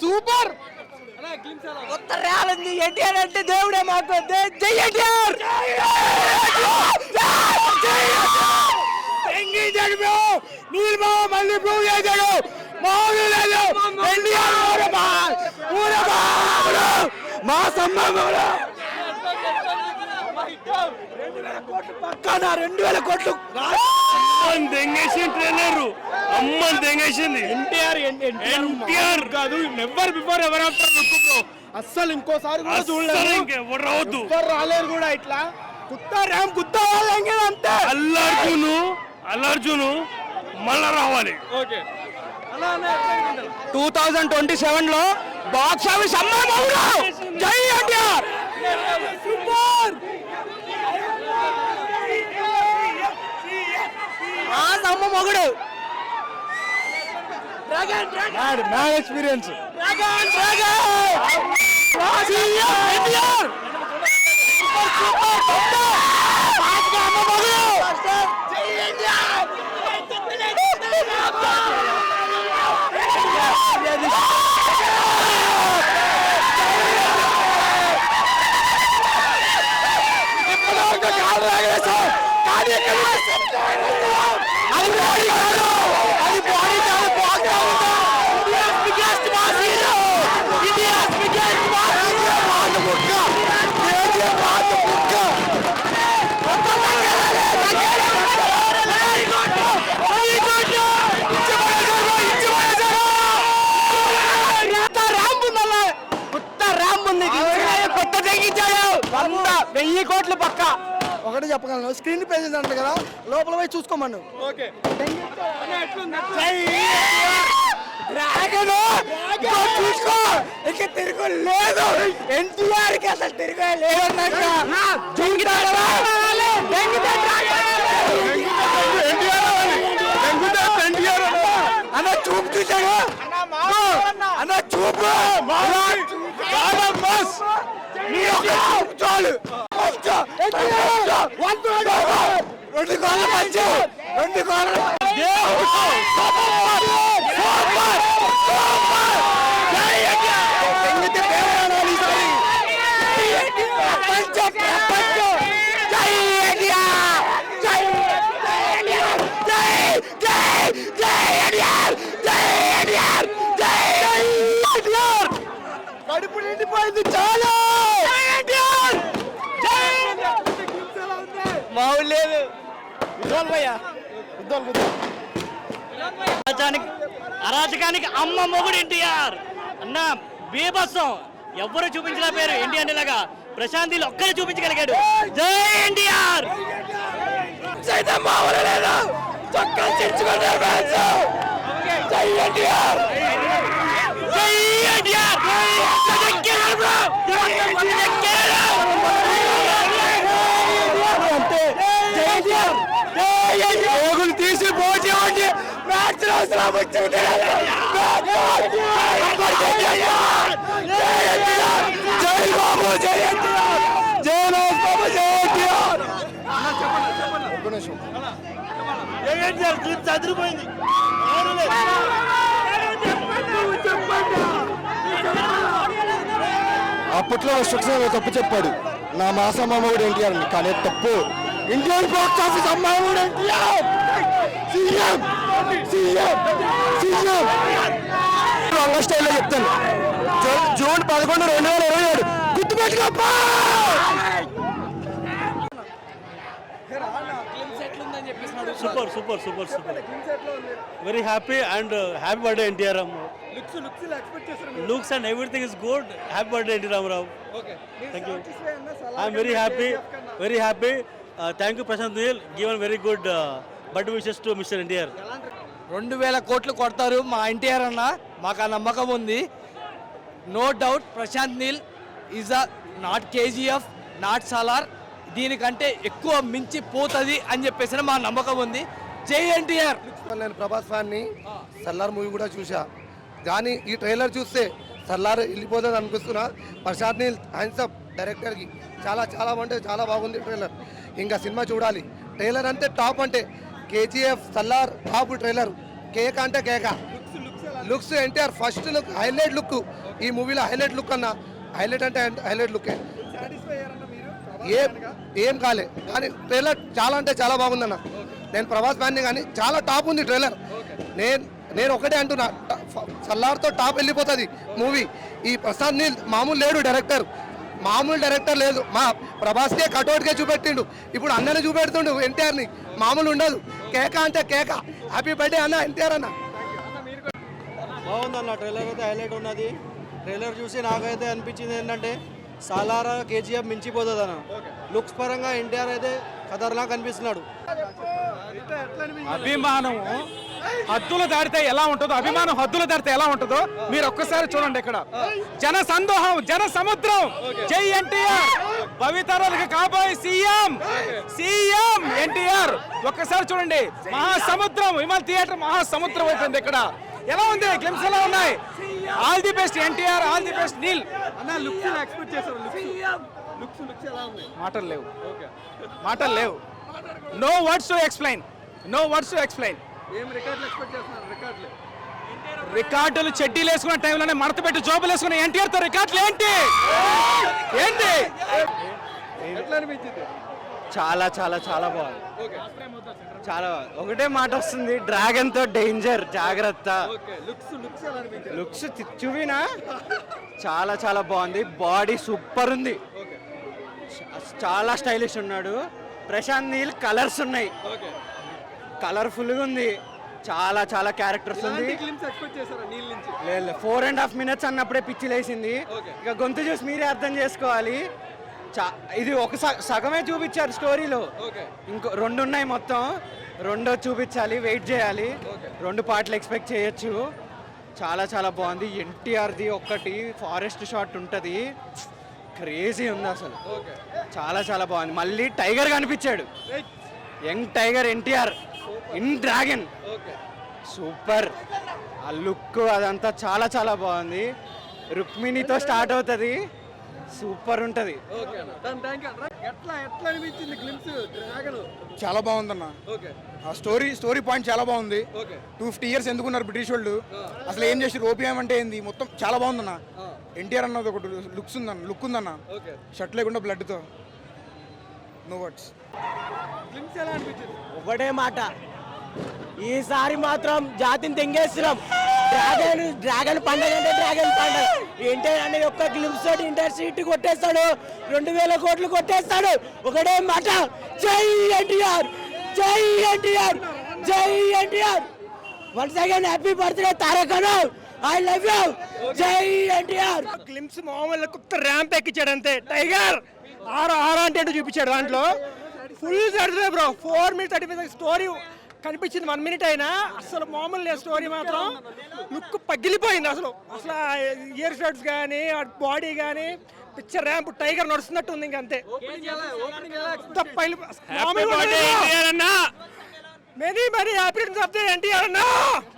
Super కొత్త రేలంది ఎన్టీఆర్ అంటే దేవుడే మాకు జై ఎన్టీఆర్ నీళ్ళు మళ్ళీ ప్రూవ్ చేశాడు మామూలు లేదు ఎన్టీఆర్ మా సంబంధంలో 2000 కోట్లు దెంగేసిన ట్రైలర్ అమ్మని దెంగేసింది. ఎన్టీఆర్ కాదు never before ever after look bro. అస్సలు ఇంకోసారి కూడా చూడలేదు, ఇంకెవరు రావద్దు, రాలేరు కూడా. ఇట్లా కుత్తా రామ్ కుత్తా అంతే. అల్లర్జును మళ్ళా రావాలి. 2027 లో బాక్స్ ఆఫీస్ జై ఎన్టీఆర్ సూపర్. అమ్మ మొగుడు మ్యాడ్ ఎక్స్పీరియన్స్ కొత్త తగ్గించాడు 1000 కోట్లు పక్క. ఒకటి చెప్పగలను, స్క్రీన్ పేజెస్ అంట కదా, లోపల పోయి చూసుకోమను. చూసుకో, ఇక తిరుగు లేదు ఎన్టీఆర్ కి, అసలు తిరుగు లేదు అన్న. చూపు చూసాడు అన్న, చూపు చాలు. 2 కోళ్ళ మంచి 2 కోళ్ళ కడుపు నిండిపోయింది చాలు. మామూలు లేదు. అరాచకానికి అమ్మ మొగుడు ఎన్టీఆర్ అన్న. బీభత్సం ఎవ్వరు చూపించలేకపోయారు ఎన్టీఆర్ లాగా. ప్రశాంత్ నీల్ ఒక్కరే చూపించగలిగాడు. జై ఎన్టీఆర్. మామూలు లేదు. జై ఎన్టీఆర్. పోగులు తీసి పోటీ ఉండి మ్యాచ్ జై బాబు జై ఎన్టీఆర్. జై రాజ్ బాబు జై ఎన్టీఆర్. చదిరిపోయింది. అప్పట్లో స్ట్రక్చర్ తప్పు చెప్పాడు, నా మాసమ్మ కూడా ఎన్టీఆర్ అని. కానీ తప్పు. ఇండియన్ బాక్స్ ఆఫీస్ అమ్మాయి కూడా NTR. CM CM CM Ranga స్టైల్లో చెప్తాను. జూన్ 11, 2027 గుర్తుపెట్టుకోప్పా. Super super super super. Very happy and happy birthday NTR. Looks and everything is good. Happy birthday N.T. Ramarao. Okay. Thank you. I am very happy. Very happy. Thank you Prashant Neel. Given very good birthday wishes to Mr. NTR. 2000 కోట్లు కొడతారు మా ఎన్టీఆర్ అన్న, మాకు ఆ నమ్మకం ఉంది. No doubt Prashanth Neel is not KGF, not Salaar, దీనికంటే ఎక్కువ మించి పోతుంది అని చెప్పేసి మా నమ్మకం ఉంది. జై ఎన్టీఆర్. నేను ప్రభాస్ ఫ్యాన్ని. సల్లార్ మూవీ కూడా చూసా, కానీ ఈ ట్రైలర్ చూస్తే సల్లార్ వెళ్ళిపోతుంది అనిపిస్తున్నా. ప్రశాంత్ నీల్ హ్యాండ్సప్ డైరెక్టర్కి చాలా చాలా అంటే చాలా బాగుంది ట్రైలర్. ఇంకా సినిమా చూడాలి. ట్రైలర్ అంటే టాప్, అంటే కేజీఎఫ్ సల్లార్ టాప్ ట్రైలర్. కేక అంటే కేక. Looks NTR first look highlight look ఈ మూవీలో హైలైట్ లుక్ అన్న హైలైట్ అంటే హైలైట్ లుక్ ఏం కాలే కానీ ట్రైలర్ చాలా అంటే చాలా బాగుందన్న. నేను ప్రభాస్ ఫ్యాన్ని కానీ చాలా టాప్ ఉంది ట్రైలర్. నేను ఒకటే అంటున్నా, సల్లార్తో టాప్ వెళ్ళిపోతుంది మూవీ. ఈ ప్రశాంత్ నీల్ మామూలు లేడు డైరెక్టర్, మామూలు డైరెక్టర్ లేదు. మా ప్రభాస్కే కటౌట్కే చూపెట్టిండు, ఇప్పుడు అన్నని చూపెడుతుండు ఎన్టీఆర్ని. మామూలు ఉండదు. కేక అంటే కేక. హ్యాపీ బర్త్డే అన్న ఎన్టీఆర్ అన్న. బాగుందన్న ట్రైలర్ అయితే హైలైట్ ఉన్నది. ట్రైలర్ చూసి నాకైతే అనిపించింది ఏంటంటే సాలారా కేజీఎఫ్ మించిపోతుంది అన్న. లుక్స్ పరంగా ఎన్టీఆర్ అయితే ఖతర్నాక్ అనిపిస్తున్నాడు. అభిమానము హద్దులు దాటితే ఎలా ఉంటుందో, అభిమానం హద్దులు దాటితే ఎలా ఉంటుందో మీరు ఒక్కసారి చూడండి. ఇక్కడ జన సందోహం, జన సముద్రం. జై ఎన్టీఆర్, భవితరాలకు కాబోయే సీఎం ఎన్టీఆర్. ఒక్కసారి చూడండి, మహాసముద్రం. విమాన థియేటర్ మహాసముద్రం అయిపోయింది. ఇక్కడ ఎలా ఉంది, గ్లిమ్స్ ఎలా ఉన్నాయి? All the best NTR, all the best Neel. మాటలు లేవు. No words to explain. రికార్డులు చెడ్డీలు వేసుకున్న టైంలోనే మడత పెట్టి జోబులు వేసుకున్న ఎన్టీఆర్ తో రికార్డులు ఏంటి? చాలా చాలా చాలా బాగుంది. చాలా ఒకటే మాట వస్తుంది, డ్రాగన్ తో డేంజర్, జాగ్రత్త. లుక్స్ చూవినా చాలా చాలా బాగుంది. బాడీ సూపర్ ఉంది, చాలా స్టైలిష్ ఉన్నాడు. ప్రశాంత్ నీల్ కలర్స్ ఉన్నాయి, కలర్ఫుల్గా ఉంది. చాలా చాలా క్యారెక్టర్స్ ఉంది. లేదు 4.5 minutes అన్నప్పుడే పిచ్చి లేసింది. ఇక గొంతు చూసి మీరే అర్థం చేసుకోవాలి. ఇది ఒక సగమే చూపించారు స్టోరీలో, ఇంకో 2 ఉన్నాయి మొత్తం. 2 చూపించాలి, వెయిట్ చేయాలి. 2 పార్ట్లు ఎక్స్పెక్ట్ చేయొచ్చు. చాలా చాలా బాగుంది. ఎన్టీఆర్ది ఒక్కటి ఫారెస్ట్ షాట్ ఉంటుంది, క్రేజీ ఉంది అసలు. చాలా చాలా బాగుంది. మళ్ళీ టైగర్ కనిపించాడు, young tiger NTR in dragon. Super. ఆ లుక్ అదంతా చాలా చాలా బాగుంది. రుక్మిణితో స్టార్ట్ అవుతుంది, సూపర్ ఉంటుంది. చాలా బాగుందన్న. ఆ స్టోరీ పాయింట్ చాలా బాగుంది. 250 years ఎందుకున్నారు బ్రిటిష్ వాళ్ళు, అసలు ఏం చేసి ఓపీఎం అంటే ఏంది, మొత్తం చాలా బాగుందన్న. ఎన్టీఆర్ అన్నది ఒకటి లుక్ ఉందన్న, షర్ట్ లేకుండా బ్లడ్తో. No words. ఒకటే మాట, ఈసారి మాత్రం జాతిని తెంగేస్తున్నాం. డ్రాగన్ పండుగ అంటే డ్రాగన్ పండుగ. ఎన్టీఆర్ అనేది ఒక్క గ్లిమ్స్ తోటి ఇండస్ట్రీ కొట్టేస్తాడు, 2000 కోట్లు కొట్టేస్తాడు. ఒకటే మాట, జై ఎన్టీఆర్, జై ఎన్టీఆర్, జై NTR. Once again happy birthday Tarak అన్న, ఐ లవ్ యూ, జై ఎన్టీఆర్. గ్లిమ్స్ మామూలు కొత్త ర్యాంప్ ఎక్కించాడు అంతే. టైగర్ ఆరా అంటే చూపించాడు. దాంట్లో ఫుల్ సరిపోయి బ్రో. 4 minutes 35 స్టోరీ కనిపించింది. 1 minute అయినా అసలు మామూలు లేదు. స్టోరీ మాత్రం లుక్ పగిలిపోయింది అసలు. ఇయర్ షాట్స్ కానీ, బాడీ కానీ, పిక్చర్ ర్యాంప్ టైగర్ నడుస్తున్నట్టు ఉంది. ఇంకంతే. Many happy returns of the NTR అన్న.